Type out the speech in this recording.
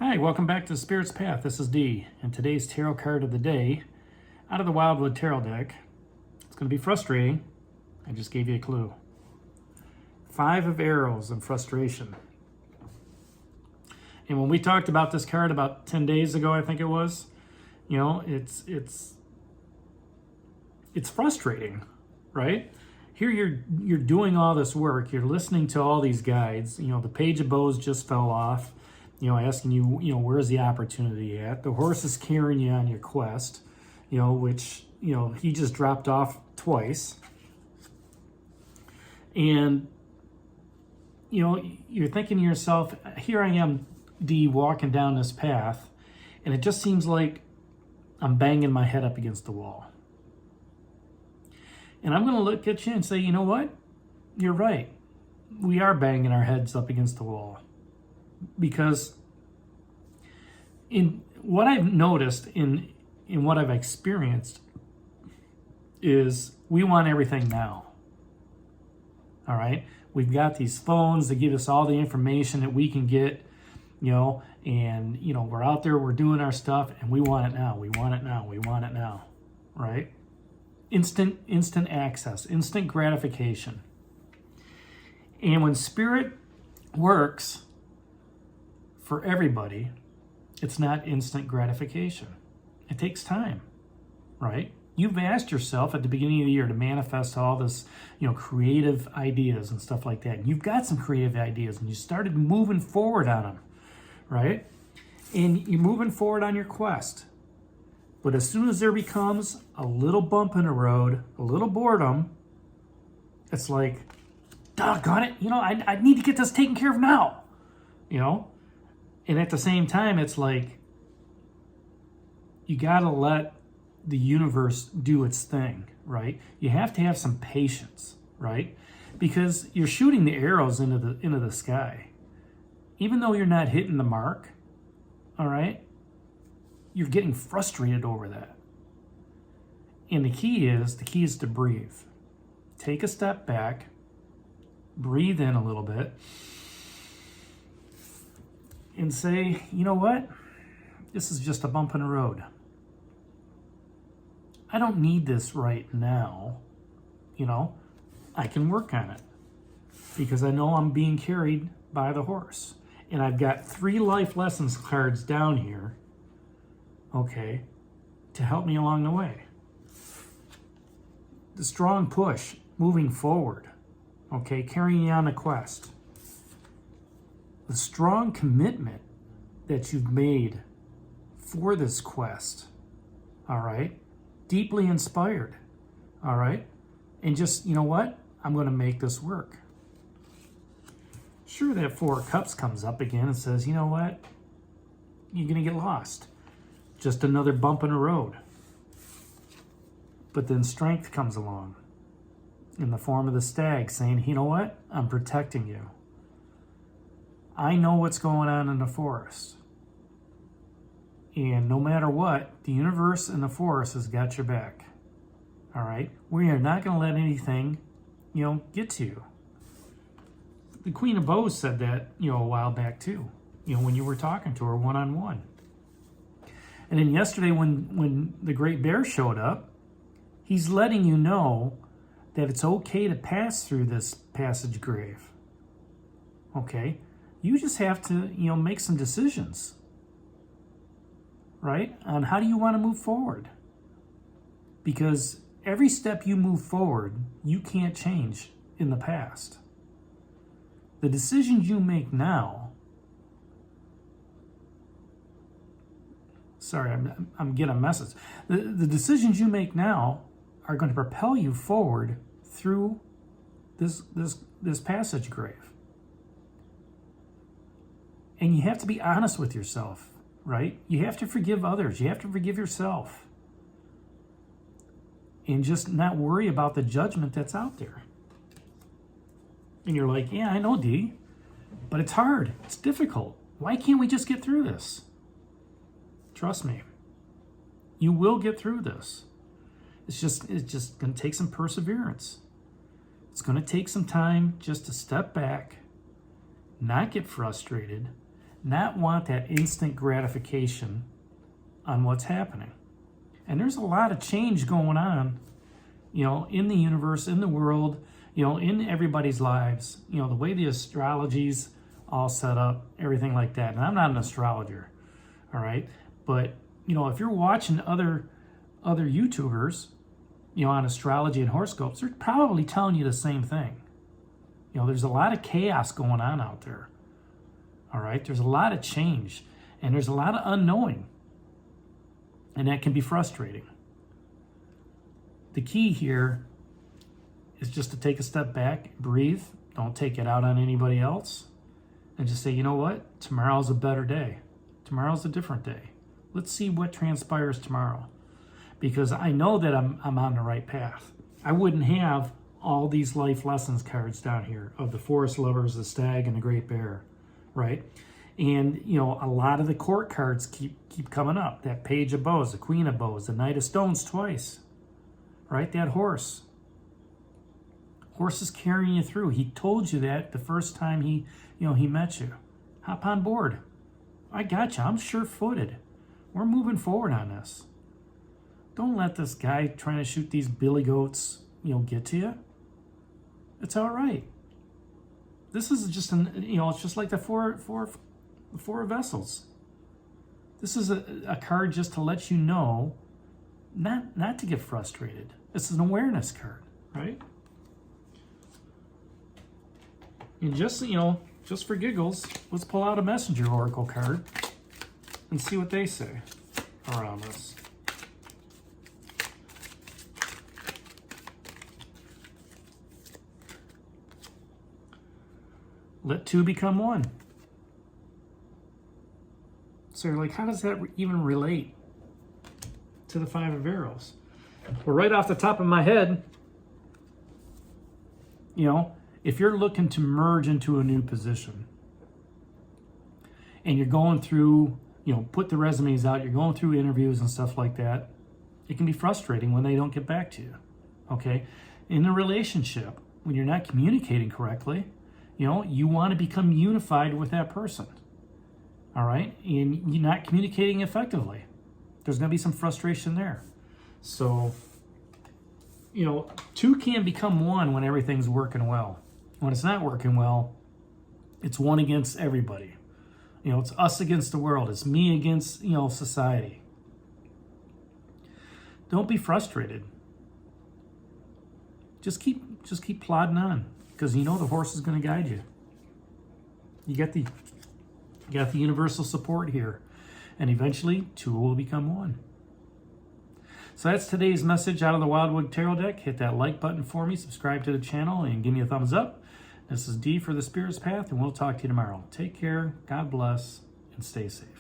Hi, welcome back to the Spirit's Path. This is D, and today's tarot card of the day, out of the Wildwood Tarot deck. It's going to be frustrating. I just gave you a clue. 5 of Arrows and frustration. And when we talked about this card about 10 days ago, I think it was, you know, it's frustrating, right? Here you're doing all this work. You're listening to all these guides. You know, the Page of Bows just fell off. You know, asking you, where's the opportunity at? The horse is carrying you on your quest, which, he just dropped off twice. And, you're thinking to yourself, here I am, D, walking down this path, and it just seems like I'm banging my head up against the wall. And I'm going to look at you and say, you know what? You're right. We are banging our heads up against the wall. Because in what I've noticed in what I've experienced is we want everything now. All right? We've got these phones that give us all the information that we can get, and, we're out there, we're doing our stuff, and we want it now. We want it now. We want it now. Right? Instant access, instant gratification. And when Spirit works for everybody, it's not instant gratification. It takes time, right? You've asked yourself at the beginning of the year to manifest all this, creative ideas and stuff like that. And you've got some creative ideas and you started moving forward on them, right? And you're moving forward on your quest. But as soon as there becomes a little bump in the road, a little boredom, it's like, doggone it, I need to get this taken care of now, And at the same time, it's like, you got to let the universe do its thing, right? You have to have some patience, right? Because you're shooting the arrows into the sky. Even though you're not hitting the mark, all right? You're getting frustrated over that. And the key is to breathe. Take a step back, breathe in a little bit, and say, you know what? This is just a bump in the road. I don't need this right now. I can work on it because I know I'm being carried by the horse. And I've got 3 life lessons cards down here, okay, to help me along the way. The strong push, moving forward, okay, carrying you on the quest. The strong commitment that you've made for this quest, all right? Deeply inspired, all right? And just, you know what? I'm going to make this work. Sure, that 4 of Cups comes up again and says, you know what? You're going to get lost. Just another bump in the road. But then strength comes along in the form of the stag saying, you know what? I'm protecting you. I know what's going on in the forest. And no matter what, the universe and the forest has got your back. All right? We are not going to let anything, get to you. The Queen of Bows said that, a while back too, when you were talking to her one-on-one. And then yesterday when the Great Bear showed up, he's letting you know that it's okay to pass through this passage grave. Okay? You just have to, make some decisions, right? On how do you want to move forward? Because every step you move forward, you can't change in the past. The decisions you make now, sorry, I'm getting a message. The decisions you make now are going to propel you forward through this passage grave. And you have to be honest with yourself, right? You have to forgive others. You have to forgive yourself. And just not worry about the judgment that's out there. And you're like, yeah, I know, D, but it's hard. It's difficult. Why can't we just get through this? Trust me. You will get through this. It's just going to take some perseverance. It's going to take some time just to step back, not get frustrated, not want that instant gratification on what's happening. And there's a lot of change going on, in the universe, in the world, in everybody's lives, the way the astrology's all set up, everything like that. And I'm not an astrologer, all right? But, if you're watching other YouTubers, on astrology and horoscopes, they're probably telling you the same thing. There's a lot of chaos going on out there, all right? There's a lot of change, and there's a lot of unknowing, and that can be frustrating. The key here is just to take a step back, breathe, don't take it out on anybody else, and just say, you know what? Tomorrow's a better day. Tomorrow's a different day. Let's see what transpires tomorrow. Because I know that I'm on the right path. I wouldn't have all these life lessons cards down here of the forest lovers, the stag, and the great bear, right? And, a lot of the court cards keep coming up. That page of bows, the queen of bows, the knight of stones twice, right? That horse. Horse is carrying you through. He told you that the first time he met you. Hop on board. I got you. I'm sure-footed. We're moving forward on this. Don't let this guy trying to shoot these billy goats, get to you. It's all right. This is just it's just like the four of vessels. This is a card just to let you know not to get frustrated. It's an awareness card, right? And just for giggles, let's pull out a messenger oracle card and see what they say around this. Let two become one. So you're like, how does that even relate to the Five of Arrows? Well, right off the top of my head, if you're looking to merge into a new position and you're going through, put the resumes out, you're going through interviews and stuff like that, it can be frustrating when they don't get back to you, okay? In a relationship, when you're not communicating correctly, you want to become unified with that person, all right? And you're not communicating effectively. There's going to be some frustration there. So, two can become one when everything's working well. When it's not working well, it's one against everybody. It's us against the world. It's me against, society. Don't be frustrated. Just keep plodding on. Because the horse is going to guide you. You got the universal support here. And eventually, two will become one. So that's today's message out of the Wildwood Tarot deck. Hit that like button for me, subscribe to the channel, and give me a thumbs up. This is D for the Spirit's Path, and we'll talk to you tomorrow. Take care, God bless, and stay safe.